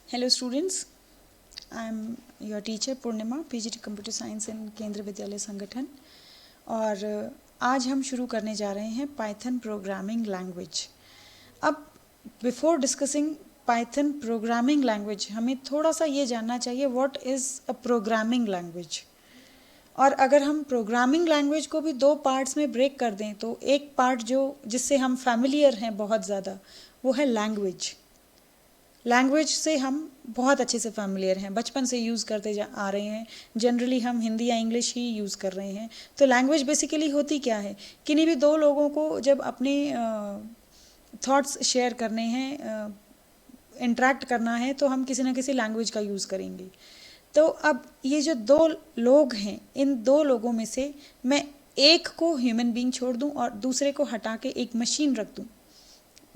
Hello students, I am your teacher Purnima PGT computer science in Kendriya Vidyalaya संगठन। और आज हम शुरू करने जा रहे हैं पाइथन प्रोग्रामिंग लैंग्वेज। अब before discussing Python programming language हमें थोड़ा सा ये जानना चाहिए what is a programming language. और अगर हम प्रोग्रामिंग लैंग्वेज को भी दो पार्ट्स में ब्रेक कर दें तो एक पार्ट जो जिससे हम फैमिलियर हैं बहुत ज़्यादा वो है लैंग्वेज। लैंग्वेज से हम बहुत अच्छे से फैमिलियर हैं, बचपन से यूज़ करते आ रहे हैं। जनरली हम हिंदी या इंग्लिश ही यूज़ कर रहे हैं। तो लैंग्वेज बेसिकली होती क्या है, किन्हीं भी दो लोगों को जब अपने थॉट्स शेयर करने हैं, इंटरेक्ट करना है, तो हम किसी ना किसी लैंग्वेज का यूज़ करेंगे। तो अब ये जो दो लोग हैं, इन दो लोगों में से मैं एक को ह्यूमन बीइंग छोड़ दूं और दूसरे को हटा के एक मशीन रख दूं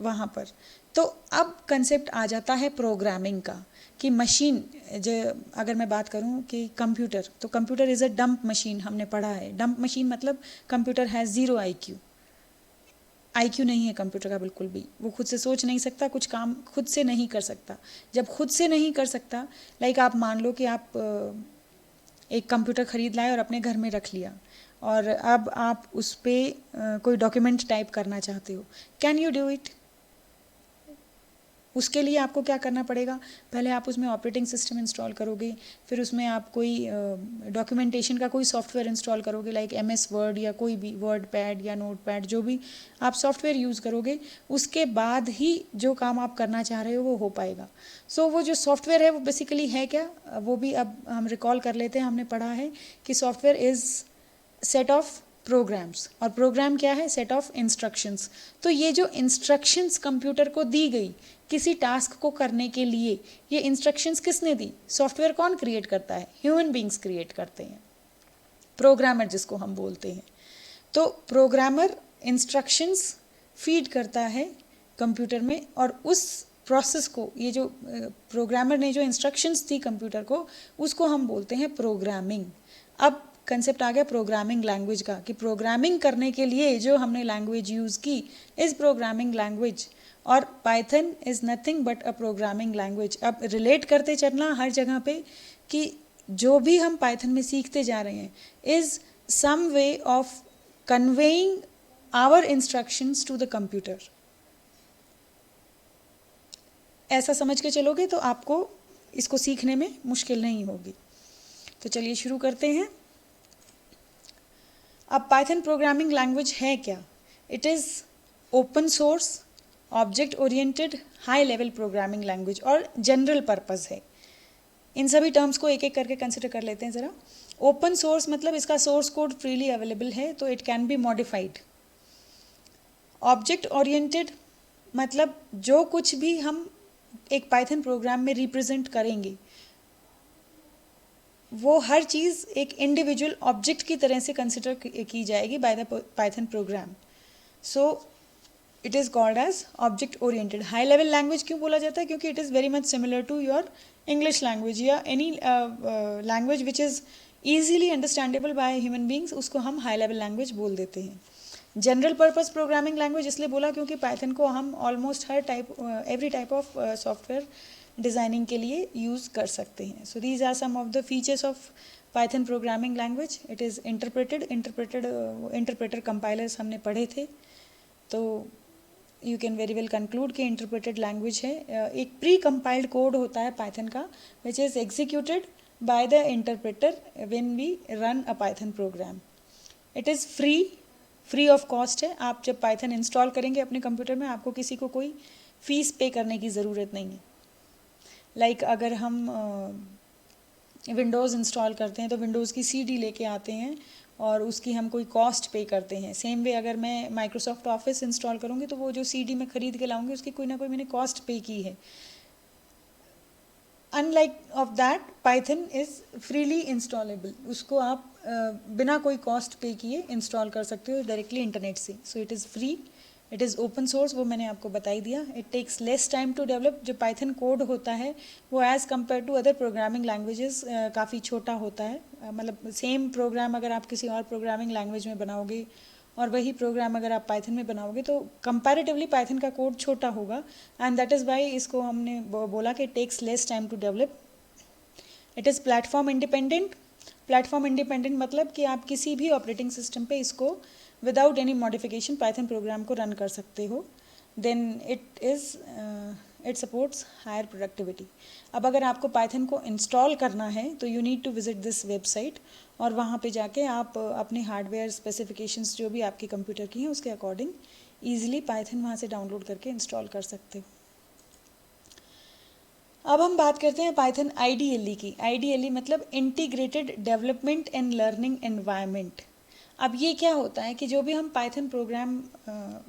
वहाँ पर, तो अब कंसेप्ट आ जाता है प्रोग्रामिंग का कि मशीन। जो अगर मैं बात करूँ कि कंप्यूटर, तो computer is a dump machine, हमने पढ़ा है। डंप मशीन मतलब computer has zero IQ. IQ नहीं है कंप्यूटर का बिल्कुल भी, वो खुद से सोच नहीं सकता, कुछ काम खुद से नहीं कर सकता। जब खुद से नहीं कर सकता, लाइक आप मान लो कि आप एक कंप्यूटर ख़रीद लाए और अपने घर में रख लिया, और अब आप उस पर कोई डॉक्यूमेंट टाइप करना चाहते हो, कैन यू डू इट? उसके लिए आपको क्या करना पड़ेगा, पहले आप उसमें ऑपरेटिंग सिस्टम इंस्टॉल करोगे, फिर उसमें आप कोई डॉक्यूमेंटेशन का कोई सॉफ्टवेयर इंस्टॉल करोगे, लाइक MS वर्ड या कोई भी वर्ड पैड या नोट पैड, जो भी आप सॉफ्टवेयर यूज़ करोगे, उसके बाद ही जो काम आप करना चाह रहे हो वो हो पाएगा। सो वो जो सॉफ्टवेयर है वो बेसिकली है क्या, वो भी अब हम रिकॉल कर लेते हैं। हमने पढ़ा है कि software is set of programs, और प्रोग्राम क्या है, सेट ऑफ इंस्ट्रक्शंस। तो ये जो इंस्ट्रक्शंस कंप्यूटर को दी गई किसी टास्क को करने के लिए, ये इंस्ट्रक्शंस किसने दी? सॉफ्टवेयर कौन क्रिएट करता है? ह्यूमन बींग्स क्रिएट करते हैं, प्रोग्रामर जिसको हम बोलते हैं। तो प्रोग्रामर इंस्ट्रक्शंस फीड करता है कंप्यूटर में, और उस प्रोसेस को, ये जो प्रोग्रामर ने जो इंस्ट्रक्शंस दी कंप्यूटर को, उसको हम बोलते हैं प्रोग्रामिंग। अब कंसेप्ट आ गया प्रोग्रामिंग लैंग्वेज का, कि प्रोग्रामिंग करने के लिए जो हमने लैंग्वेज यूज़ की इज़ प्रोग्रामिंग लैंग्वेज, और Python is nothing but a programming language. अब रिलेट करते चलना हर जगह पे कि जो भी हम पाइथन में सीखते जा रहे हैं is some way of conveying our instructions to the computer. ऐसा समझ के चलोगे तो आपको इसको सीखने में मुश्किल नहीं होगी। तो चलिए शुरू करते हैं। अब पाइथन प्रोग्रामिंग लैंग्वेज है क्या? It is open source, object oriented, high level programming language, और जनरल पर्पस है। इन सभी टर्म्स को एक एक करके कंसिडर कर लेते हैं ज़रा। ओपन सोर्स मतलब इसका सोर्स कोड फ्रीली अवेलेबल है, तो it can be modified. Object oriented मतलब जो कुछ भी हम एक पाइथन प्रोग्राम में रिप्रेजेंट करेंगे, वो हर चीज़ एक इंडिविजुअल ऑब्जेक्ट की तरह से कंसिडर की जाएगी by the python program. So it is called as object oriented. High level language क्यों बोला जाता है? क्योंकि it is very much similar to your English language या any language which is easily understandable by human beings, उसको हम high level language बोल देते हैं। जनरल पर्पस प्रोग्रामिंग लैंग्वेज इसलिए बोला क्योंकि पाइथन को हम ऑलमोस्ट हर type, every type of software designing के लिए यूज़ कर सकते हैं। So these are some of the features of Python programming language. It is interpreter compilers हमने पढ़े थे, तो you can very well conclude कि इंटरप्रेटेड लैंग्वेज है। एक प्री कंपाइल्ड कोड होता है पाइथन का which is executed by the interpreter when we run a Python program. It is free of cost है। आप जब पाइथन इंस्टॉल करेंगे अपने कंप्यूटर में, आपको किसी को कोई फ़ीस पे करने की ज़रूरत नहीं है। लाइक अगर हम विंडोज़ इंस्टॉल करते हैं तो विंडोज़ की CD लेके आते हैं और उसकी हम कोई कॉस्ट पे करते हैं। सेम वे अगर मैं माइक्रोसॉफ्ट ऑफिस इंस्टॉल करूँगी तो वो जो CD मैं ख़रीद के लाऊंगी उसकी कोई ना कोई मैंने कॉस्ट पे की है। Unlike of that python is freely installable, उसको आप बिना कोई कॉस्ट पे किए इंस्टॉल कर सकते हो डायरेक्टली इंटरनेट से। So it is free, it is open source, वो मैंने आपको बता ही दिया। It takes less time to develop. जो पाइथन कोड होता है वो as compare to other programming languages काफ़ी छोटा होता है। मतलब सेम प्रोग्राम अगर आप किसी और प्रोग्रामिंग लैंग्वेज में बनाओगे और वही प्रोग्राम अगर आप पाइथन में बनाओगे तो कंपैरेटिवली पाइथन का कोड छोटा होगा, एंड दैट इज़ वाई इसको हमने बोला कि takes less time to develop. It is platform independent. Platform independent मतलब कि आप किसी भी ऑपरेटिंग सिस्टम पे इसको without any modification Python program को रन कर सकते हो। Then it supports higher productivity. अब अगर आपको पाइथन को इंस्टॉल करना है तो you need to visit this website, और वहाँ पे जाके आप अपने हार्डवेयर स्पेसिफिकेशंस जो भी आपके कंप्यूटर की हैं उसके अकॉर्डिंग ईजिली पाइथन वहाँ से डाउनलोड करके इंस्टॉल कर सकते हो। अब हम बात करते हैं पाइथन IDLE की। IDLE मतलब integrated development and learning environment. अब ये क्या होता है कि जो भी हम पाइथन प्रोग्राम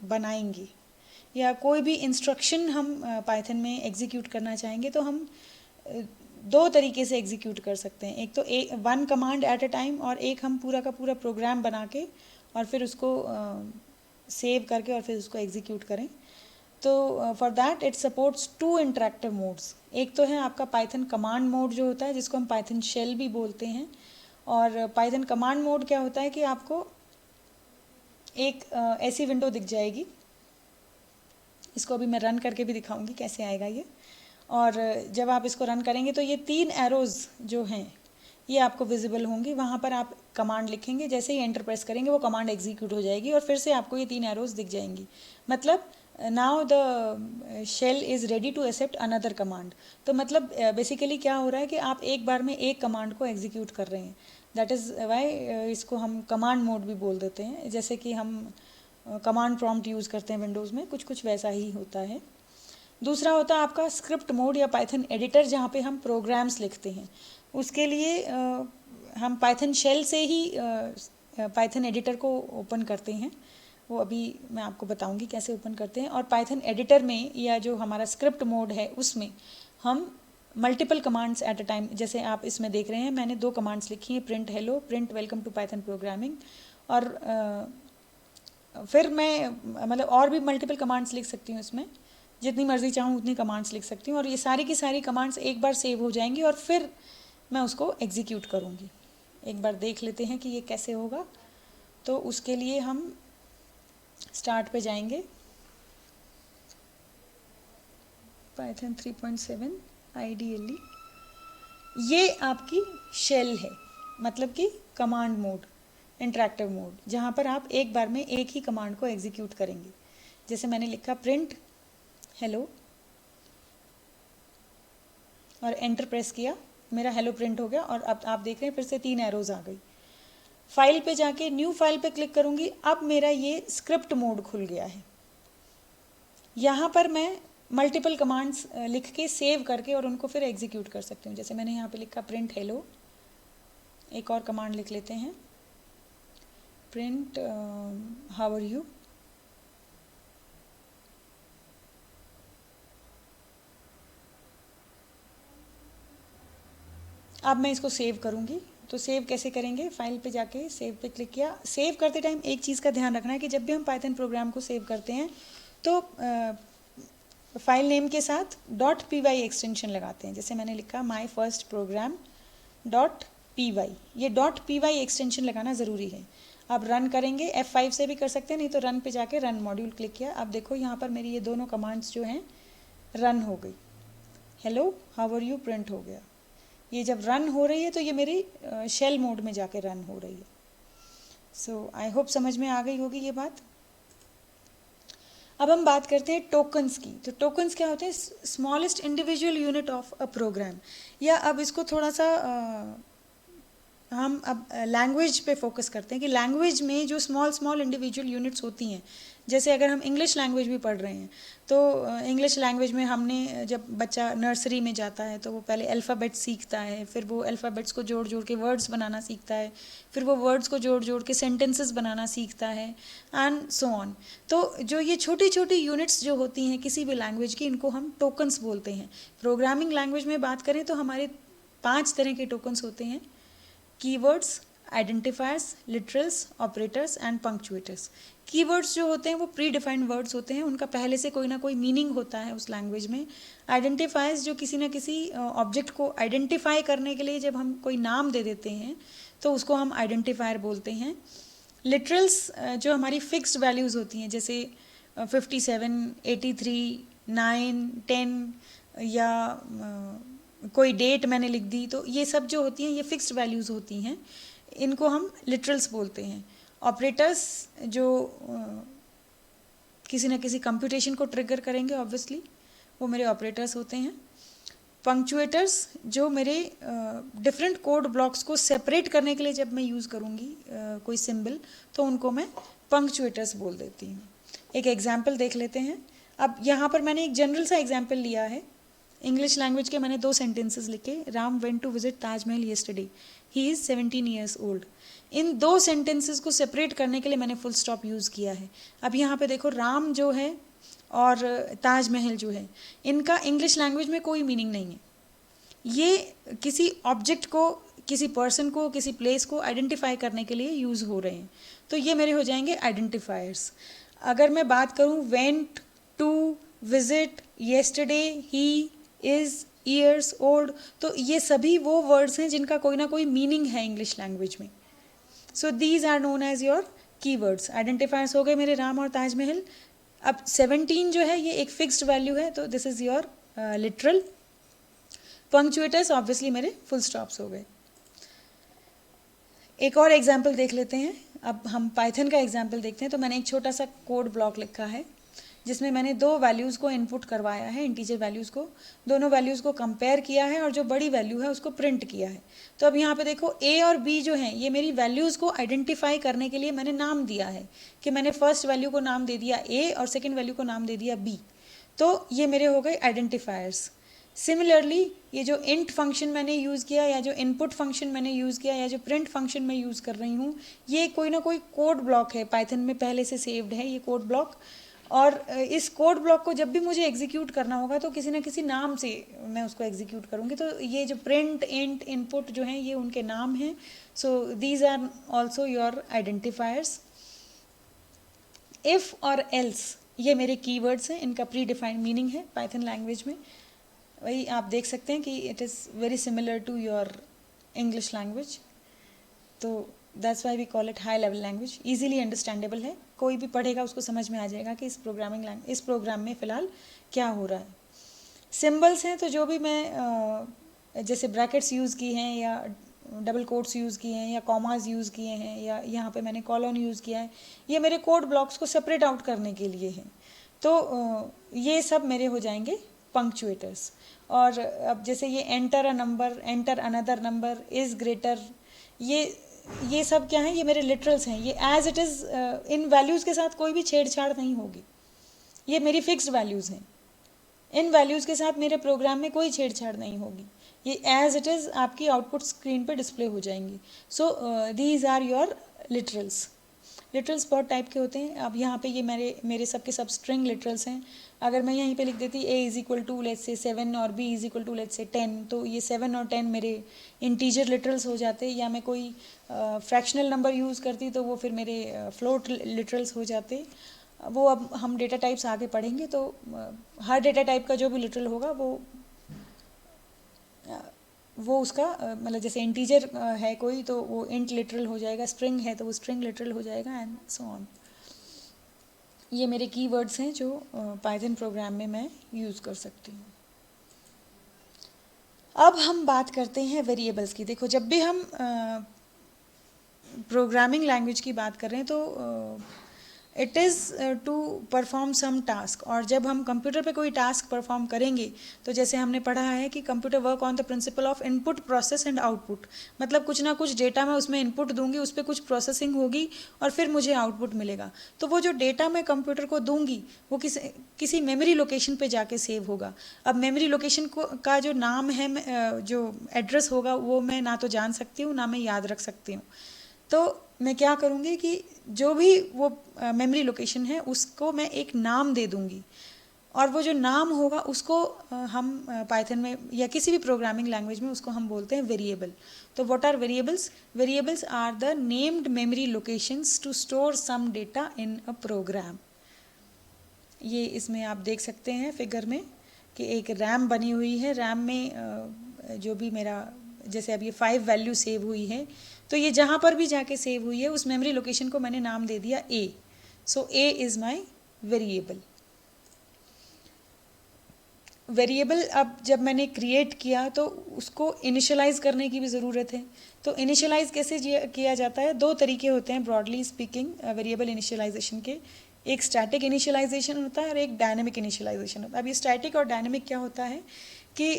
बनाएंगे या कोई भी इंस्ट्रक्शन हम पाइथन में एग्जीक्यूट करना चाहेंगे तो हम दो तरीके से एग्जीक्यूट कर सकते हैं। एक तो one command at a time, और एक हम पूरा का पूरा प्रोग्राम बना के और फिर उसको सेव करके और फिर उसको एग्जीक्यूट करें। तो for that it supports 2 interactive modes. एक तो है आपका पाइथन कमांड मोड जो होता है जिसको हम पाइथन शेल भी बोलते हैं, और पाइथन कमांड मोड क्या होता है कि आपको एक ऐसी विंडो दिख जाएगी, इसको अभी मैं रन करके भी दिखाऊंगी कैसे आएगा ये। और जब आप इसको रन करेंगे तो ये 3 एरोज़ जो हैं ये आपको विजिबल होंगी। वहाँ पर आप कमांड लिखेंगे, जैसे ही एंटर प्रेस करेंगे वो कमांड एग्जीक्यूट हो जाएगी और फिर से आपको ये 3 एरोज़ दिख जाएंगी। मतलब now the shell is ready to accept another command. तो मतलब बेसिकली क्या हो रहा है कि आप एक बार में एक कमांड को एग्जीक्यूट कर रहे हैं। दैट इज़ वाई इसको हम कमांड मोड भी बोल देते हैं। जैसे कि हम कमांड प्रॉम्प्ट यूज़ करते हैं विंडोज़ में, कुछ कुछ वैसा ही होता है। दूसरा होता है आपका स्क्रिप्ट मोड या पाइथन एडिटर, जहाँ पे हम प्रोग्राम्स लिखते हैं। उसके लिए हम पाइथन शेल से ही पाइथन एडिटर को ओपन करते हैं। वो अभी मैं आपको बताऊंगी कैसे ओपन करते हैं। और पाइथन एडिटर में या जो हमारा स्क्रिप्ट मोड है उसमें हम multiple commands at a time, जैसे आप इसमें देख रहे हैं मैंने 2 कमांड्स लिखी हैं, print hello, print welcome to Python programming. और फिर मैं मतलब और भी मल्टीपल कमांड्स लिख सकती हूँ इसमें, जितनी मर्जी चाहूँ उतनी कमांड्स लिख सकती हूँ, और ये सारी की सारी कमांड्स एक बार सेव हो जाएंगी और फिर मैं उसको एग्जीक्यूट करूँगी। एक बार देख लेते हैं कि ये कैसे होगा। तो उसके लिए हम स्टार्ट पे जाएंगे, पाइथन 3.7 IDLE। ये आपकी शेल है, मतलब कि कमांड मोड, इंटरेक्टिव मोड, जहाँ पर आप एक बार में एक ही कमांड को एग्जीक्यूट करेंगे। जैसे मैंने लिखा प्रिंट हेलो और एंटर प्रेस किया, मेरा हेलो प्रिंट हो गया। और अब आप देख रहे हैं फिर से 3 एरोज़ आ गई। फाइल पे जाके न्यू फाइल पे क्लिक करूँगी, अब मेरा ये स्क्रिप्ट मोड खुल गया है। यहाँ पर मैं मल्टीपल कमांड्स लिख के सेव करके और उनको फिर एग्जीक्यूट कर सकती हूँ। जैसे मैंने यहाँ पे लिखा प्रिंट हेलो, एक और कमांड लिख लेते हैं, प्रिंट हाउ आर यू। अब मैं इसको सेव करूँगी। तो सेव कैसे करेंगे, फाइल पे जाके सेव पे क्लिक किया। सेव करते टाइम एक चीज़ का ध्यान रखना है कि जब भी हम पाइथन प्रोग्राम को सेव करते हैं तो फाइल नेम के साथ .py एक्सटेंशन लगाते हैं। जैसे मैंने लिखा माई फर्स्ट प्रोग्राम .py, ये .py एक्सटेंशन लगाना ज़रूरी है। आप रन करेंगे, F5 से भी कर सकते हैं, नहीं तो रन पे जाके रन मॉड्यूल क्लिक किया। अब देखो यहाँ पर मेरी ये दोनों कमांड्स जो हैं रन हो गई। Hello how are you print हो गया। ये जब रन हो रही है तो ये मेरी शेल मोड में जाके रन हो रही है। सो आई होप समझ में आ गई होगी ये बात। अब हम बात करते हैं टोकन्स की। तो टोकन्स क्या होते हैं, smallest individual unit of a program. या अब इसको थोड़ा सा हम अब लैंग्वेज पे फोकस करते हैं कि लैंग्वेज में जो स्मॉल इंडिविजुअल यूनिट्स होती हैं, जैसे अगर हम इंग्लिश लैंग्वेज भी पढ़ रहे हैं तो इंग्लिश लैंग्वेज में हमने जब बच्चा नर्सरी में जाता है तो वो पहले अल्फ़ाबेट सीखता है, फिर वो अल्फ़ाबेट्स को जोड़ जोड़ के वर्ड्स बनाना सीखता है, फिर वो वर्ड्स को जोड़ जोड़ के सेंटेंसेस बनाना सीखता है, एंड सो ऑन। तो जो ये छोटी छोटी यूनिट्स जो होती हैं किसी भी लैंग्वेज की, इनको हम टोकन्स बोलते हैं। प्रोग्रामिंग लैंग्वेज में बात करें तो हमारे 5 तरह के टोकन्स होते हैं, keywords, identifiers, literals, operators and punctuators. Keywords जो होते हैं वो प्री डिफाइंड वर्ड्स होते हैं, उनका पहले से कोई ना कोई मीनिंग होता है उस लैंग्वेज में। आइडेंटिफायर्स जो किसी न किसी ऑब्जेक्ट को आइडेंटिफाई करने के लिए जब हम कोई नाम दे देते हैं तो उसको हम आइडेंटिफायर बोलते हैं। लिटरल्स जो हमारी फिक्स्ड वैल्यूज़ होती हैं, जैसे 57, 83, 9, 10 या कोई डेट मैंने लिख दी, तो ये सब जो होती हैं ये फिक्स्ड वैल्यूज़ होती हैं, इनको हम लिटरल्स बोलते हैं। ऑपरेटर्स जो किसी न किसी कंप्यूटेशन को ट्रिगर करेंगे ऑब्वियसली, वो मेरे ऑपरेटर्स होते हैं। पंक्चुएटर्स जो मेरे डिफरेंट कोड ब्लॉक्स को सेपरेट करने के लिए जब मैं यूज़ करूँगी कोई सिंबल, तो उनको मैं पंक्चुएटर्स बोल देती हूँ। एक एग्जाम्पल देख लेते हैं। अब यहाँ पर मैंने एक जनरल सा एग्जाम्पल लिया है। इंग्लिश लैंग्वेज के मैंने 2 सेंटेंसेस लिखे। Ram went to visit Taj Mahal yesterday, he is 17 years old. इन 2 सेंटेंसेस को सेपरेट करने के लिए मैंने फुल स्टॉप यूज़ किया है। अब यहाँ पे देखो, राम जो है और ताजमहल जो है, इनका इंग्लिश लैंग्वेज में कोई मीनिंग नहीं है। ये किसी ऑब्जेक्ट को, किसी पर्सन को, किसी प्लेस को आइडेंटिफाई करने के लिए यूज़ हो रहे हैं, तो ये मेरे हो जाएंगे आइडेंटिफायर्स। अगर मैं बात करूँ went to visit yesterday, he is years old, तो ये सभी वो वर्ड्स हैं जिनका कोई ना कोई मीनिंग है इंग्लिश लैंग्वेज में। So these are known as your keywords. Identifiers हो गए मेरे राम और ताजमहल। अब 17 जो है ये एक फिक्स्ड वैल्यू है, तो this is your literal. Punctuators obviously मेरे फुल स्टॉप्स हो गए। एक और एग्जाम्पल देख लेते हैं। अब हम पाइथन का एग्जाम्पल देखते हैं। तो मैंने एक छोटा सा कोड ब्लॉक लिखा है जिसमें मैंने 2 वैल्यूज़ को इनपुट करवाया है, इंटीजर वैल्यूज़ को। दोनों वैल्यूज़ को कंपेयर किया है और जो बड़ी वैल्यू है उसको प्रिंट किया है। तो अब यहाँ पे देखो, ए और बी जो हैं ये मेरी वैल्यूज़ को आइडेंटिफाई करने के लिए मैंने नाम दिया है कि मैंने फर्स्ट वैल्यू को नाम दे दिया ए और सेकेंड वैल्यू को नाम दे दिया बी। तो ये मेरे हो गए आइडेंटिफायर्स। सिमिलरली ये जो इंट फंक्शन मैंने यूज़ किया, या जो इनपुट फंक्शन मैंने यूज़ किया, या जो प्रिंट फंक्शन मैं यूज़ कर रही हूँ, ये कोई ना कोई कोड ब्लॉक है, पाइथन में पहले से सेव्ड है ये कोड ब्लॉक। और इस कोड ब्लॉक को जब भी मुझे एग्जीक्यूट करना होगा तो किसी न किसी नाम से मैं उसको एग्जीक्यूट करूँगी। तो ये जो प्रिंट, इंट, इनपुट जो हैं ये उनके नाम हैं। So these are also your identifiers. If और एल्स ये मेरे कीवर्ड्स हैं, इनका प्री डिफाइंड मीनिंग है पाइथन लैंग्वेज में। वही आप देख सकते हैं कि it is very similar to your English language. तो that's why we call it high level language. Easily understandable है, कोई भी पढ़ेगा उसको समझ में आ जाएगा कि इस प्रोग्राम में फ़िलहाल क्या हो रहा है। सिंबल्स हैं तो जो भी मैं जैसे ब्रैकेट्स यूज़ की हैं, या डबल कोट्स यूज़ किए हैं, या कॉमास यूज़ किए हैं, या यहाँ पे मैंने कॉलन यूज़ किया है, ये मेरे कोड ब्लॉक्स को सेपरेट आउट करने के लिए हैं। तो ये सब मेरे हो जाएंगे पंक्चुएटर्स। और अब जैसे ये enter a number, enter another number, is greater, ये सब क्या है, ये मेरे लिटरल्स हैं। ये एज इट इज़ इन वैल्यूज़ के साथ कोई भी छेड़छाड़ नहीं होगी, ये मेरी फिक्स्ड वैल्यूज़ हैं। इन वैल्यूज़ के साथ मेरे प्रोग्राम में कोई छेड़छाड़ नहीं होगी, ये एज इट इज़ आपकी आउटपुट स्क्रीन पर डिस्प्ले हो जाएंगी। So these are your literals. Literals बहुत टाइप के होते हैं। अब यहाँ पे ये मेरे सब के सब स्ट्रिंग लिटरल्स हैं। अगर मैं यहीं पे लिख देती a is equal to let's say 7 और b is equal to let's say 10, तो ये 7 और 10 मेरे इंटीजर लिटरल्स हो जाते। या मैं कोई फ्रैक्शनल नंबर यूज़ करती तो वो फिर मेरे फ्लोट लिटरल्स हो जाते। वो अब हम डेटा टाइप्स आगे पढ़ेंगे, तो हर डेटा टाइप का जो भी लिटरल होगा वो उसका मतलब जैसे इंटीजर है कोई तो वो इंट लिटरल हो जाएगा, स्ट्रिंग है तो वो स्ट्रिंग लिटरल हो जाएगा, एंड सो ऑन। ये मेरे कीवर्ड्स हैं जो पाइथन प्रोग्राम में मैं यूज़ कर सकती हूँ। अब हम बात करते हैं वेरिएबल्स की। देखो, जब भी हम प्रोग्रामिंग लैंग्वेज की बात कर रहे हैं तो it is to perform some task. और जब हम कंप्यूटर पे कोई टास्क परफॉर्म करेंगे तो जैसे हमने पढ़ा है कि computer work on the principle of input, process and output. मतलब कुछ ना कुछ डेटा मैं उसमें इनपुट दूंगी, उस पर कुछ प्रोसेसिंग होगी और फिर मुझे आउटपुट मिलेगा। तो वो जो डेटा मैं कंप्यूटर को दूंगी वो किसी मेमोरी लोकेशन पे जाके सेव होगा। अब मेमोरी लोकेशन का जो नाम है, जो एड्रेस होगा, वो मैं ना तो जान सकती हूँ ना मैं याद रख सकती हूँ। तो मैं क्या करूँगी कि जो भी वो मेमोरी लोकेशन है उसको मैं एक नाम दे दूँगी, और वो जो नाम होगा उसको हम पाइथन में या किसी भी प्रोग्रामिंग लैंग्वेज में उसको हम बोलते हैं वेरिएबल। तो what are variables? Variables are the named memory locations to store some data in a program. ये इसमें आप देख सकते हैं फिगर में कि एक रैम बनी हुई है। रैम में जो भी मेरा, जैसे अब ये 5 वैल्यू सेव हुई है, तो ये जहाँ पर भी जाके सेव हुई है उस मेमोरी लोकेशन को मैंने नाम दे दिया A. So A is my variable. Variable अब जब मैंने क्रिएट किया तो उसको इनिशियलाइज करने की भी ज़रूरत है. तो इनिशियलाइज कैसे किया जाता है? दो तरीके होते हैं ब्रॉडली स्पीकिंग वेरिएबल इनिशियलाइजेशन के. एक स्टैटिक इनिशियलाइजेशन होता है और एक डायनेमिक इनिशियलाइजेशन होता है. अब ये स्टैटिक और डायनेमिक क्या होता है कि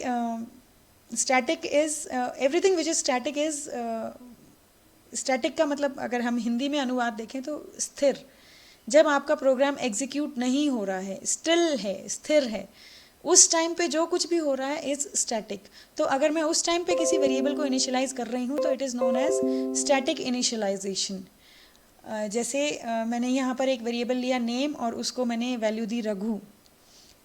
static is everything which is static is static का मतलब अगर हम हिंदी में अनुवाद देखें तो स्थिर. जब आपका प्रोग्राम एग्जीक्यूट नहीं हो रहा है, स्टिल है, स्थिर है, उस टाइम पे जो कुछ भी हो रहा है इज़ स्टैटिक. तो अगर मैं उस टाइम पे किसी वेरिएबल को इनिशियलाइज कर रही हूँ तो it is known as static initialization. जैसे मैंने यहाँ पर एक वेरिएबल लिया नेम और उसको मैंने वैल्यू दी रघु.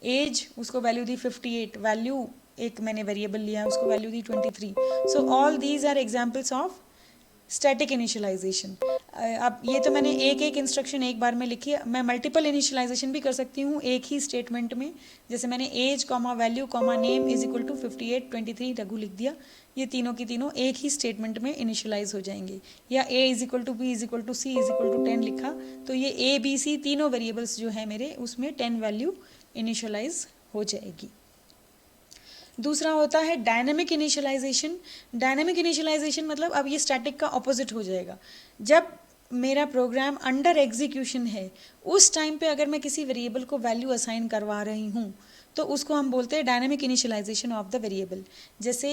एज उसको वैल्यू दी 58. वैल्यू एक मैंने वेरिएबल लिया उसको वैल्यू दी 23. So all these are examples of static initialization. अब ये तो मैंने एक एक इंस्ट्रक्शन एक बार में लिखी है. मैं मल्टीपल इनिशियलाइजेशन भी कर सकती हूँ एक ही स्टेटमेंट में. जैसे मैंने age comma value comma name is equal to 58 23 Raghu लिख दिया. ये तीनों की तीनों एक ही स्टेटमेंट में इनिशियलाइज हो जाएंगे. या A is equal to B is equal to C is equal to 10 लिखा तो ये ए बी सी तीनों वेरिएबल्स जो है मेरे उसमें 10 वैल्यू इनिशियलाइज हो जाएगी. दूसरा होता है डायनेमिक इनिशियलाइजेशन. डायनेमिक इनिशियलाइजेशन मतलब अब ये स्टैटिक का ऑपोजिट हो जाएगा. जब मेरा प्रोग्राम अंडर एग्जीक्यूशन है उस टाइम पे अगर मैं किसी वेरिएबल को वैल्यू असाइन करवा रही हूँ तो उसको हम बोलते हैं dynamic initialization of the variable. जैसे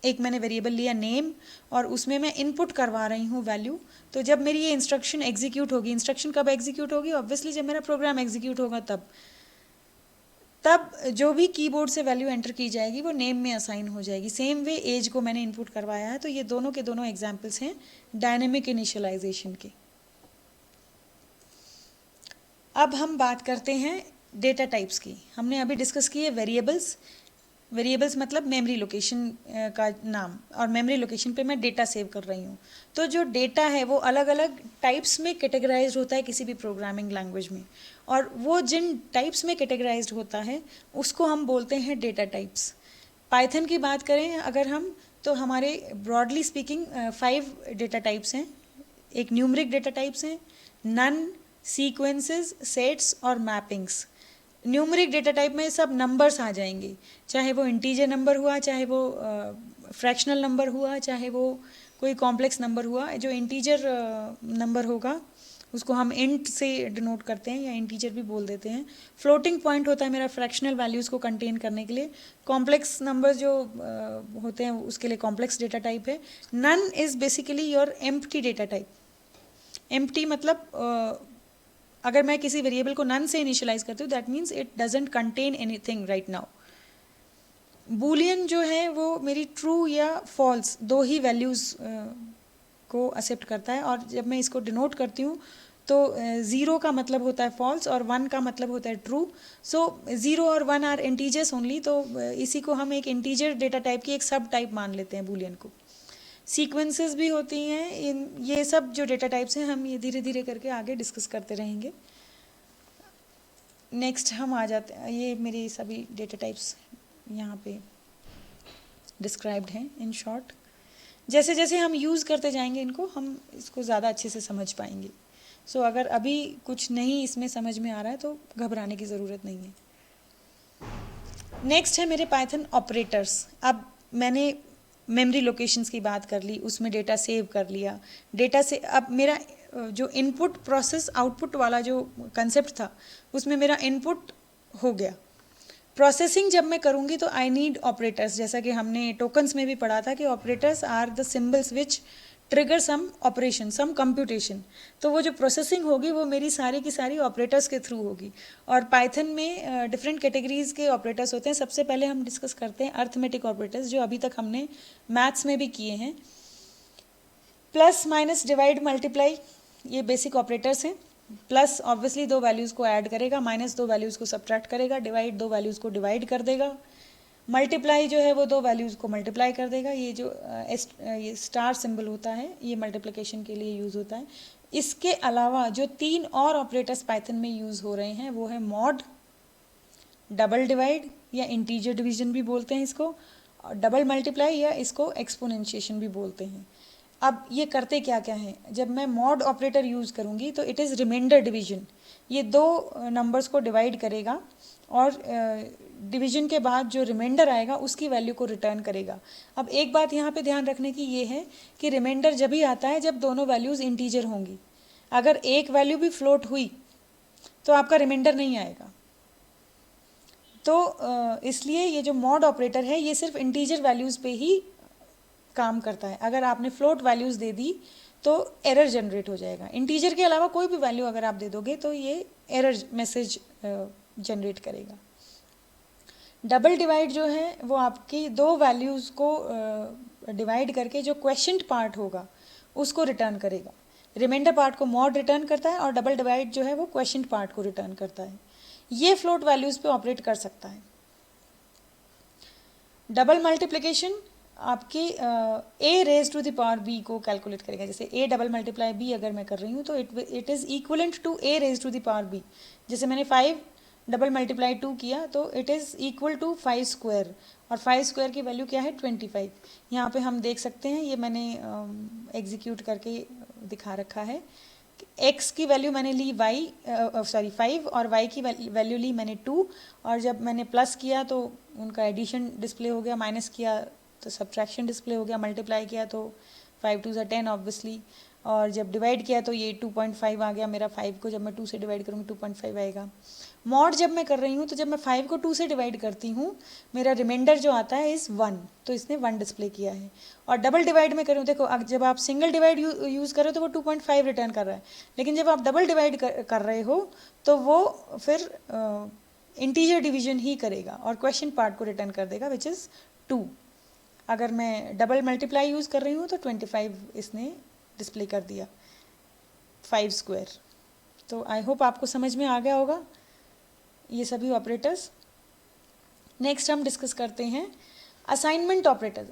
एक मैंने वेरिएबल लिया नेम और उसमें मैं इनपुट करवा रही हूँ वैल्यू. तो जब मेरी ये इंस्ट्रक्शन एग्जीक्यूट होगी, इंस्ट्रक्शन कब एग्जीक्यूट होगी? ऑब्वियसली जब मेरा प्रोग्राम एग्जीक्यूट होगा तब जो भी कीबोर्ड से वैल्यू एंटर की जाएगी वो नेम में असाइन हो जाएगी. सेम वे एज को मैंने इनपुट करवाया है. तो ये दोनों के दोनों एग्जाम्पल्स हैं डायनेमिक इनिशियलाइजेशन के. अब हम बात करते हैं डेटा टाइप्स की. हमने अभी डिस्कस की है वेरिएबल्स. वेरिएबल्स मतलब मेमोरी लोकेशन का नाम और मेमोरी लोकेशन पे मैं डेटा सेव कर रही हूँ. तो जो डेटा है वो अलग अलग टाइप्स में कैटेगराइज्ड होता है किसी भी प्रोग्रामिंग लैंग्वेज में. और वो जिन टाइप्स में कैटेगराइज्ड होता है उसको हम बोलते हैं डेटा टाइप्स. पाइथन की बात करें अगर हम तो हमारे ब्रॉडली स्पीकिंग 5 डेटा टाइप्स हैं. एक न्यूमरिक डेटा टाइप्स हैं, नन, सीक्वेंसेस, सेट्स और मैपिंग्स. न्यूमरिक डेटा टाइप में सब नंबर्स आ जाएंगे, चाहे वो इंटीजर नंबर हुआ, चाहे वो फ्रैक्शनल नंबर हुआ, चाहे वो कोई कॉम्प्लेक्स नंबर हुआ. जो इंटीजर नंबर होगा उसको हम इंट से डिनोट करते हैं या इंटीजर भी बोल देते हैं. फ्लोटिंग पॉइंट होता है मेरा फ्रैक्शनल वैल्यूज़ को कंटेन करने के लिए. कॉम्प्लेक्स नंबर जो होते हैं उसके लिए कॉम्प्लेक्स डेटा टाइप है. None is basically your empty data type. Empty मतलब अगर मैं किसी वेरिएबल को नन से इनिशियलाइज करती हूँ that means it doesn't contain anything right now. Boolean जो है वो मेरी ट्रू या फॉल्स दो ही वैल्यूज़ को एक्सेप्ट करता है. और जब मैं इसको डिनोट करती हूँ तो 0 का मतलब होता है फॉल्स और 1 का मतलब होता है ट्रू. सो 0 और 1 आर इंटीजर्स ओनली. तो इसी को हम एक इंटीजर डेटा टाइप की एक सब टाइप मान लेते हैं बूलियन को. सीक्वेंसेस भी होती हैं. ये सब जो डेटा टाइप्स हैं हम ये धीरे धीरे करके आगे डिस्कस करते रहेंगे. नेक्स्ट हम आ जाते हैं. ये मेरी सभी डेटा टाइप्स यहाँ पे डिस्क्राइब्ड हैं इन शॉर्ट. जैसे जैसे हम यूज़ करते जाएंगे इनको हम इसको ज़्यादा अच्छे से समझ पाएंगे. सो अगर अभी कुछ नहीं इसमें समझ में आ रहा है तो घबराने की ज़रूरत नहीं है. नेक्स्ट है मेरे पाइथन ऑपरेटर्स. अब मैंने मेमोरी लोकेशंस की बात कर ली, उसमें डेटा सेव कर लिया. डेटा से अब मेरा जो इनपुट प्रोसेस आउटपुट वाला जो कंसेप्ट था उसमें मेरा इनपुट हो गया. प्रोसेसिंग जब मैं करूँगी तो आई नीड ऑपरेटर्स. जैसा कि हमने टोकन्स में भी पढ़ा था कि operators are the symbols which trigger some operation, some computation. तो वो जो प्रोसेसिंग होगी वो मेरी सारी की सारी ऑपरेटर्स के थ्रू होगी. और पाइथन में डिफरेंट कैटेगरीज के ऑपरेटर्स होते हैं. सबसे पहले हम डिस्कस करते हैं अर्थमेटिक ऑपरेटर्स जो अभी तक हमने मैथ्स में भी किए हैं. प्लस, माइनस, डिवाइड, मल्टीप्लाई ये बेसिक ऑपरेटर्स हैं. प्लस ऑब्वियसली दो वैल्यूज़ को ऐड करेगा, माइनस दो वैल्यूज़ को सब्ट्रैक्ट करेगा, डिवाइड दो वैल्यूज़ को डिवाइड कर देगा, मल्टीप्लाई जो है वो दो वैल्यूज़ को मल्टीप्लाई कर देगा. ये जो ये स्टार सिंबल होता है ये मल्टीप्लिकेशन के लिए यूज़ होता है. इसके अलावा जो 3 और ऑपरेटर्स पाइथन में यूज़ हो रहे हैं वो है मॉड, डबल डिवाइड या इंटीजर डिवीजन भी बोलते हैं इसको, और डबल मल्टीप्लाई या इसको एक्सपोनेंशिएशन भी बोलते हैं. अब ये करते क्या क्या हैं, जब मैं मॉड ऑपरेटर यूज़ करूँगी तो इट इज़ रिमाइंडर डिवीजन, ये दो नंबर्स को डिवाइड करेगा और डिवीजन के बाद जो रिमाइंडर आएगा उसकी वैल्यू को रिटर्न करेगा। अब एक बात यहाँ पे ध्यान रखने की ये है कि रिमाइंडर जब ही आता है जब दोनों वैल्यूज़ इंटीजर होंगी। अगर एक वैल्यू भी फ्लोट हुई तो आपका रिमाइंडर नहीं आएगा। तो इसलिए ये जो मॉड ऑपरेटर है ये सिर्फ इंटीजर वैल्यूज़ पे ही काम करता है। अगर आपने फ्लोट वैल्यूज़ दे दी तो एरर जनरेट हो जाएगा। इंटीजर के अलावा कोई भी वैल्यू अगर आप दे दोगे तो ये एरर मैसेज जनरेट करेगा। डबल डिवाइड जो है वो आपकी दो वैल्यूज़ को डिवाइड करके जो क्वेश्चन पार्ट होगा उसको रिटर्न करेगा। रिमाइंडर पार्ट को मॉड रिटर्न करता है और डबल डिवाइड जो है वो क्वेश्चन पार्ट को रिटर्न करता है। ये फ्लोट वैल्यूज़ पे ऑपरेट कर सकता है। डबल मल्टीप्लिकेशन आपकी a raise to the power b को कैलकुलेट करेगा। जैसे a डबल मल्टीप्लाई b अगर मैं कर रही हूँ तो it is equivalent to a raise to the power b। जैसे मैंने 5 डबल मल्टीप्लाई 2 किया तो it is equal to 5 square, और 5 स्क्वायर की वैल्यू क्या है 25। यहाँ पे हम देख सकते हैं, ये मैंने एग्जीक्यूट करके दिखा रखा है। x की वैल्यू मैंने ली 5 और y की वैल्यू ली मैंने 2, और जब मैंने प्लस किया तो उनका एडिशन डिस्प्ले हो गया, माइनस किया तो सब्ट्रैक्शन डिस्प्ले हो गया, मल्टीप्लाई किया तो 5 2 10 ऑब्वियसली, और जब डिवाइड किया तो ये 2.5 आ गया मेरा। 5 को जब मैं 2 से डिवाइड करूँगी 2.5 आएगा। मॉड जब मैं कर रही हूँ तो जब मैं 5 को 2 से डिवाइड करती हूँ मेरा रिमाइंडर जो आता है इज़ 1, तो इसने 1 डिस्प्ले किया है। और डबल डिवाइड में करूँ, देखो जब आप सिंगल डिवाइड यूज़ कर रहे हो तो वो 2.5 रिटर्न कर रहा है, लेकिन जब आप डबल डिवाइड कर रहे हो तो वो फिर इंटीजर डिवीजन ही करेगा और क्वेश्चन पार्ट को रिटर्न कर देगा विच इज़ 2। अगर मैं डबल मल्टीप्लाई यूज़ कर रही हूँ तो 25 इसने डिस्प्ले कर दिया 5 स्क्वायर। तो आई होप आपको समझ में आ गया होगा ये सभी ऑपरेटर्स। नेक्स्ट हम डिस्कस करते हैं असाइनमेंट ऑपरेटर।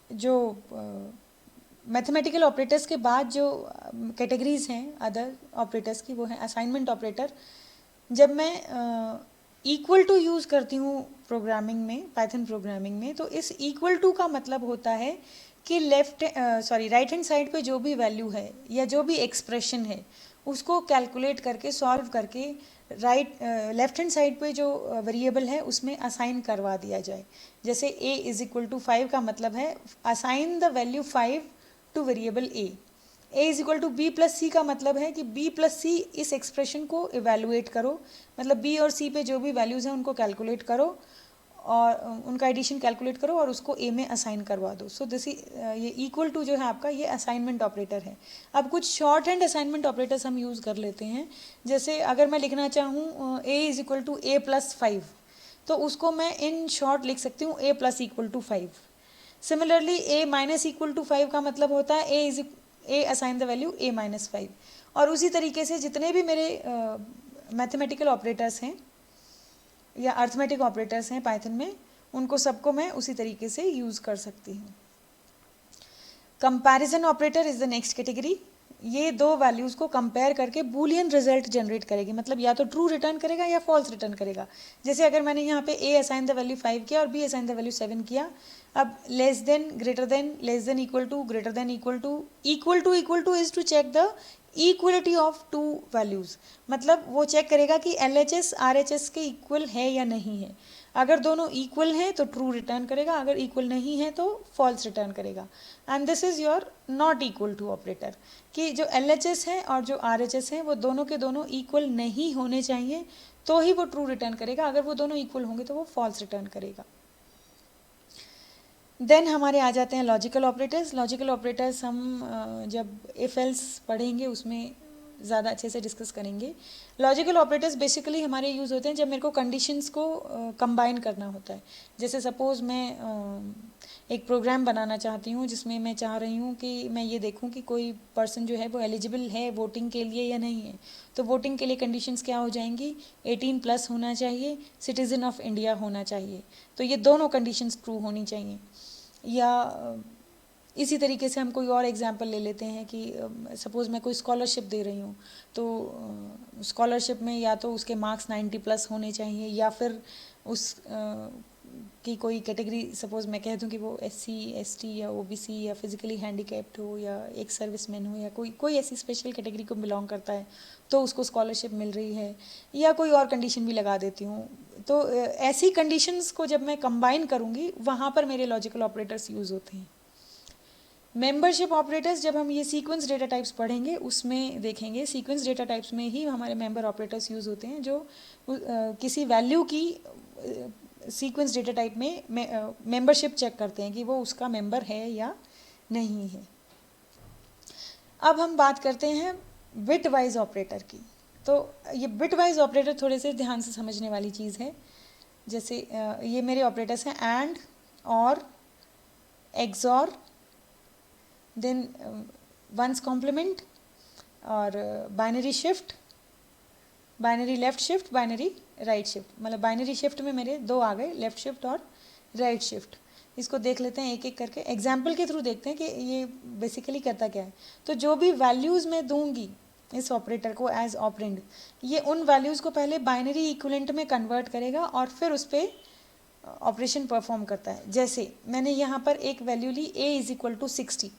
जो मैथमेटिकल ऑपरेटर्स के बाद जो कैटेगरीज हैं अदर ऑपरेटर्स की, वो है असाइनमेंट ऑपरेटर। जब मैं इक्वल टू यूज़ करती हूँ प्रोग्रामिंग में, पाइथन प्रोग्रामिंग में, तो इस इक्वल टू का मतलब होता है कि राइट हैंड साइड पे जो भी वैल्यू है या जो भी एक्सप्रेशन है उसको कैलकुलेट करके सॉल्व करके लेफ्ट हैंड साइड पे जो वेरिएबल है उसमें असाइन करवा दिया जाए। जैसे a इज इक्वल टू 5 का मतलब है assign the value 5 to variable a is equal to b plus C का मतलब है कि b प्लस सी इस एक्सप्रेशन को इवेलुएट करो, मतलब b और c पे जो भी वैल्यूज़ हैं उनको कैलकुलेट करो और उनका एडिशन कैलकुलेट करो और उसको a में असाइन करवा दो। सो दिस ये इक्वल टू जो है आपका ये असाइनमेंट ऑपरेटर है। अब कुछ शॉर्ट हैंड असाइनमेंट ऑपरेटर्स हम यूज़ कर लेते हैं। जैसे अगर मैं लिखना चाहूँ a is equal to a plus 5, तो उसको मैं इन शॉर्ट लिख सकती हूँ a plus equal to 5। Similarly a minus equal to 5 का मतलब होता है a assign the value a minus 5। और उसी तरीके से जितने भी मेरे मैथमेटिकल ऑपरेटर्स हैं या अर्थमेटिक ऑपरेटर्स हैं पाइथन में, उनको सबको मैं उसी तरीके से यूज़ कर सकती हूँ। Comparison operator is the next category. ये दो वैल्यूज़ को कंपेयर करके बूलियन रिजल्ट जनरेट करेगी, मतलब या तो ट्रू रिटर्न करेगा या फॉल्स रिटर्न करेगा। जैसे अगर मैंने यहाँ पे a असाइन द वैल्यू 5 किया और b असाइन द वैल्यू 7 किया, अब less than, greater than, less than equal to, greater than equal to is to check the equality of two values, मतलब वो चेक करेगा कि LHS RHS के equal है या नहीं है। अगर दोनों इक्वल हैं तो ट्रू रिटर्न करेगा, अगर इक्वल नहीं है तो फॉल्स रिटर्न करेगा। And this is your not equal to operator, कि जो LHS है और जो RHS है वो दोनों के दोनों इक्वल नहीं होने चाहिए तो ही वो ट्रू रिटर्न करेगा, अगर वो दोनों इक्वल होंगे तो वो फॉल्स रिटर्न करेगा। देन हमारे आ जाते हैं लॉजिकल ऑपरेटर्स। लॉजिकल ऑपरेटर्स हम जब इफ एल्स पढ़ेंगे उसमें ज़्यादा अच्छे से डिस्कस करेंगे। लॉजिकल ऑपरेटर्स बेसिकली हमारे यूज़ होते हैं जब मेरे को कंडीशंस को कंबाइन करना होता है। जैसे सपोज़ मैं एक प्रोग्राम बनाना चाहती हूँ जिसमें मैं चाह रही हूँ कि मैं ये देखूँ कि कोई पर्सन जो है वो एलिजिबल है वोटिंग के लिए या नहीं है। तो वोटिंग के लिए कंडीशंस क्या हो जाएंगी, 18 प्लस होना चाहिए, सिटीज़न ऑफ इंडिया होना चाहिए। तो ये दोनों कंडीशंस ट्रू होनी चाहिए। या इसी तरीके से हम कोई और एग्जांपल ले लेते हैं कि सपोज़ मैं कोई स्कॉलरशिप दे रही हूँ, तो स्कॉलरशिप में या तो उसके मार्क्स 90 प्लस होने चाहिए या फिर उस कि कोई कैटेगरी, सपोज मैं कह दूं कि वो SC ST या OBC या फिजिकली हैंडीकैप्ड हो या एक सर्विसमैन हो या कोई ऐसी स्पेशल कैटेगरी को बिलोंग करता है तो उसको स्कॉलरशिप मिल रही है, या कोई और कंडीशन भी लगा देती हूँ। तो ऐसी कंडीशंस को जब मैं कंबाइन करूँगी वहाँ पर मेरे लॉजिकल ऑपरेटर्स यूज़ होते हैं। मेंबरशिप ऑपरेटर्स, जब हम ये सीक्वेंस डेटा टाइप्स पढ़ेंगे उसमें देखेंगे, सीक्वेंस डेटा टाइप्स में ही हमारे मेंबर ऑपरेटर्स यूज़ होते हैं जो किसी वैल्यू की सीक्वेंस डेटा टाइप में मेंबरशिप चेक करते हैं कि वो उसका मेंबर है या नहीं है। अब हम बात करते हैं बिट वाइज ऑपरेटर की। तो ये बिट वाइज ऑपरेटर थोड़े से ध्यान से समझने वाली चीज़ है। जैसे ये मेरे ऑपरेटर्स हैं एंड, और, एक्सॉर, देन वंस कॉम्प्लीमेंट, और binary shift, binary left shift, binary right shift. मतलब बाइनरी शिफ्ट में मेरे दो आ गए, लेफ्ट शिफ्ट और राइट शिफ्ट। इसको देख लेते हैं एक एक करके, एग्जाम्पल के थ्रू देखते हैं कि ये बेसिकली करता क्या है। तो जो भी वैल्यूज़ मैं दूंगी इस ऑपरेटर को एज ऑपरेंड, ये उन वैल्यूज़ को पहले बाइनरी इक्विवेलेंट में कन्वर्ट करेगा और फिर उस पर ऑपरेशन परफॉर्म करता है। जैसे मैंने यहाँ पर एक वैल्यू ली a इज इक्वल टू 60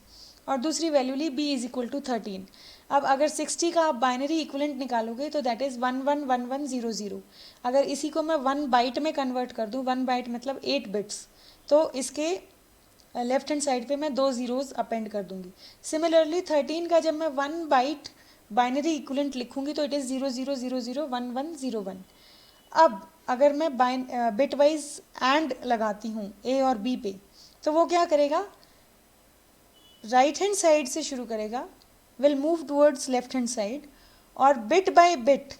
और दूसरी वैल्यू ली b इज इक्वल टू 13। अब अगर 60 का आप बाइनरी इक्विवेलेंट निकालोगे तो दैट इज़ 111100। अगर इसी को मैं 1 बाइट में कन्वर्ट कर दूँ, 1 बाइट मतलब 8 बिट्स, तो इसके लेफ्ट हैंड साइड पे मैं 2 ज़ीरोज़ अपेंड कर दूंगी। सिमिलरली 13 का जब मैं 1 बाइट बाइनरी इक्विवेलेंट लिखूंगी तो इट इज़ 00001101। अब अगर मैं बिट वाइज एंड लगाती हूँ a और b पे, तो वो क्या करेगा, राइट हैंड साइड से शुरू करेगा, will move towards left hand side, और बिट बाय बिट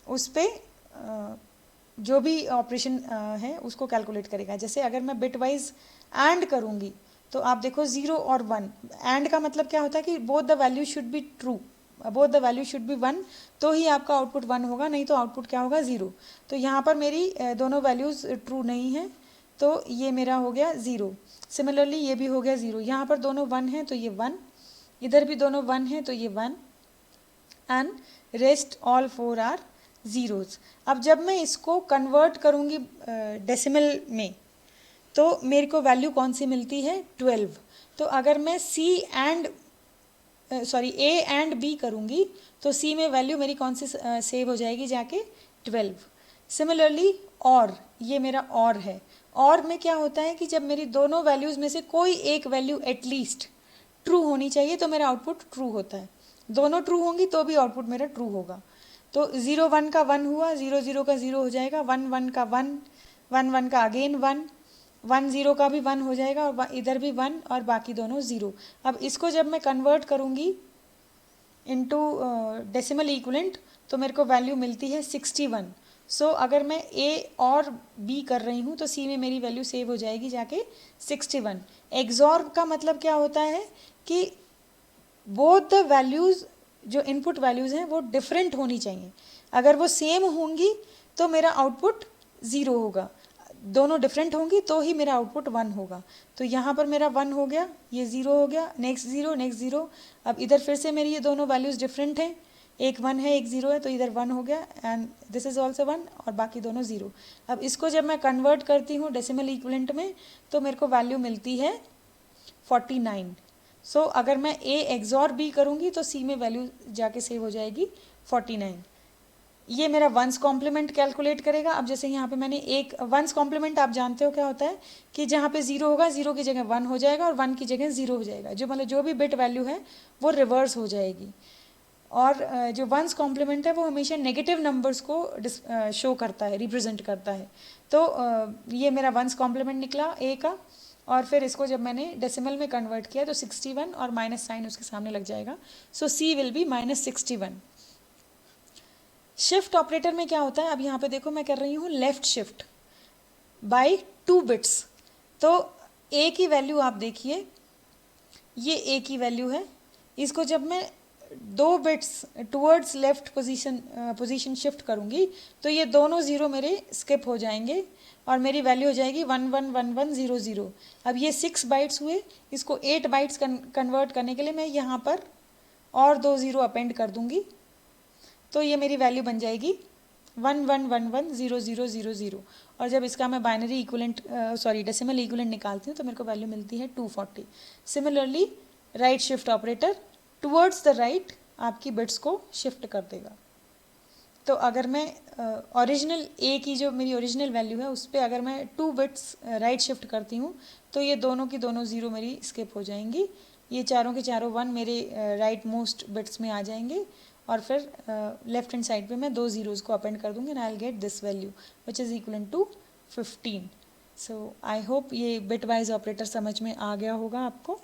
उस पर जो भी ऑपरेशन है उसको कैलकुलेट करेगा। जैसे अगर मैं बिट वाइज एंड करूँगी तो आप देखो 0 और 1, एंड का मतलब क्या होता है कि both the value should be true, both the value should be 1, तो ही आपका आउटपुट 1 होगा, नहीं तो आउटपुट क्या होगा, 0। तो यहाँ पर मेरी दोनों वैल्यूज़ ट्रू नहीं हैं, तो ये मेरा हो गया 0। सिमिलरली ये भी हो गया 0। यहाँ पर दोनों 1 हैं तो ये 1, इधर भी दोनों 1 हैं तो ये 1, and rest all 4 are zeros. अब जब मैं इसको कन्वर्ट करूँगी डेसिमल में तो मेरे को वैल्यू कौन सी मिलती है, 12। तो अगर मैं A एंड B करूँगी तो C में वैल्यू मेरी कौन सी सेव हो जाएगी जाके, 12। सिमिलरली और, ये मेरा और है, और में क्या होता है कि जब मेरी दोनों वैल्यूज़ में से कोई एक वैल्यू एटलीस्ट ट्रू होनी चाहिए तो मेरा आउटपुट ट्रू होता है। दोनों ट्रू होंगी तो भी आउटपुट मेरा ट्रू होगा। तो 0 1 का 1 हुआ, 0 0 का 0 हो जाएगा, 1 1 का 1, 1 1 का अगेन 1, 1 0 का भी 1 हो जाएगा, और इधर भी 1 और बाकी दोनों 0। अब इसको जब मैं कन्वर्ट करूँगी इनटू डेसिमल इक्विवेलेंट तो मेरे को वैल्यू मिलती है 61। सो अगर मैं A और B कर रही हूँ तो C में मेरी वैल्यू सेव हो जाएगी जाके 61। एक्सॉर का मतलब क्या होता है कि बोथ द वैल्यूज़, जो इनपुट वैल्यूज़ हैं वो डिफरेंट होनी चाहिए। अगर वो सेम होंगी तो मेरा आउटपुट 0 होगा, दोनों डिफरेंट होंगी तो ही मेरा आउटपुट 1 होगा। तो यहाँ पर मेरा 1 हो गया, ये 0 हो गया, नेक्स्ट 0, नेक्स्ट 0। अब इधर फिर से मेरी ये दोनों वैल्यूज़ डिफरेंट हैं, एक 1 है एक 0 है, तो इधर 1 हो गया एंड दिस इज़ ऑल्सो 1, और बाकी दोनों 0। अब इसको जब मैं कन्वर्ट करती हूँ डेसिमल इक्विवेलेंट में तो मेरे को वैल्यू मिलती है 49। सो अगर मैं A एक्सॉर B करूँगी तो C में वैल्यू जाके सेव हो जाएगी 49। ये मेरा वंस कॉम्प्लीमेंट कैलकुलेट करेगा। अब जैसे यहाँ पे मैंने एक वंस कॉम्प्लीमेंट, आप जानते हो क्या होता है कि जहाँ पे 0 होगा 0 की जगह 1 हो जाएगा और 1 की जगह 0 हो जाएगा, जो मतलब जो भी बिट वैल्यू है वो रिवर्स हो जाएगी। और जो वंस कॉम्प्लीमेंट है वो हमेशा नेगेटिव नंबर्स को शो करता है, रिप्रेजेंट करता है। तो ये मेरा वंस कॉम्प्लीमेंट निकला A का, और फिर इसको जब मैंने डेसिमल में कन्वर्ट किया तो 61 और माइनस साइन उसके सामने लग जाएगा। सो C will be -61। Shift operator में क्या होता है, अब यहाँ पे देखो मैं कर रही हूँ लेफ्ट शिफ्ट बाय 2 बिट्स। तो A की वैल्यू आप देखिए, ये A की वैल्यू है, इसको जब मैं 2 bits towards left position shift करूँगी तो ये दोनों 0 मेरे स्किप हो जाएंगे और मेरी वैल्यू हो जाएगी 111100। अब ये 6 बाइट्स हुए, इसको 8 बाइट्स कन्वर्ट करने के लिए मैं यहाँ पर और 2 0 अपेंड कर दूँगी, तो ये मेरी वैल्यू बन जाएगी 11110000। और जब इसका मैं बाइनरी इक्विवेलेंट डेसिमल इक्विवेलेंट निकालती हूँ तो मेरे को वैल्यू मिलती है 240। Similarly right shift operator towards the right आपकी बिट्स को शिफ्ट कर देगा। तो अगर मैं ओरिजिनल ए की जो मेरी ओरिजिनल वैल्यू है उस पर अगर मैं 2 बिट्स राइट शिफ्ट करती हूँ तो ये दोनों की दोनों ज़ीरो मेरी स्किप हो जाएंगी, ये चारों के चारों 1 मेरे राइट मोस्ट बिट्स में आ जाएंगे और फिर लेफ्ट हैंड साइड पे मैं 2 ज़ीरोज़ को अपेंड कर दूँगी and I will get this value which is equal to 15। So I hope ये बिट वाइज ऑपरेटर समझ में आ गया होगा आपको।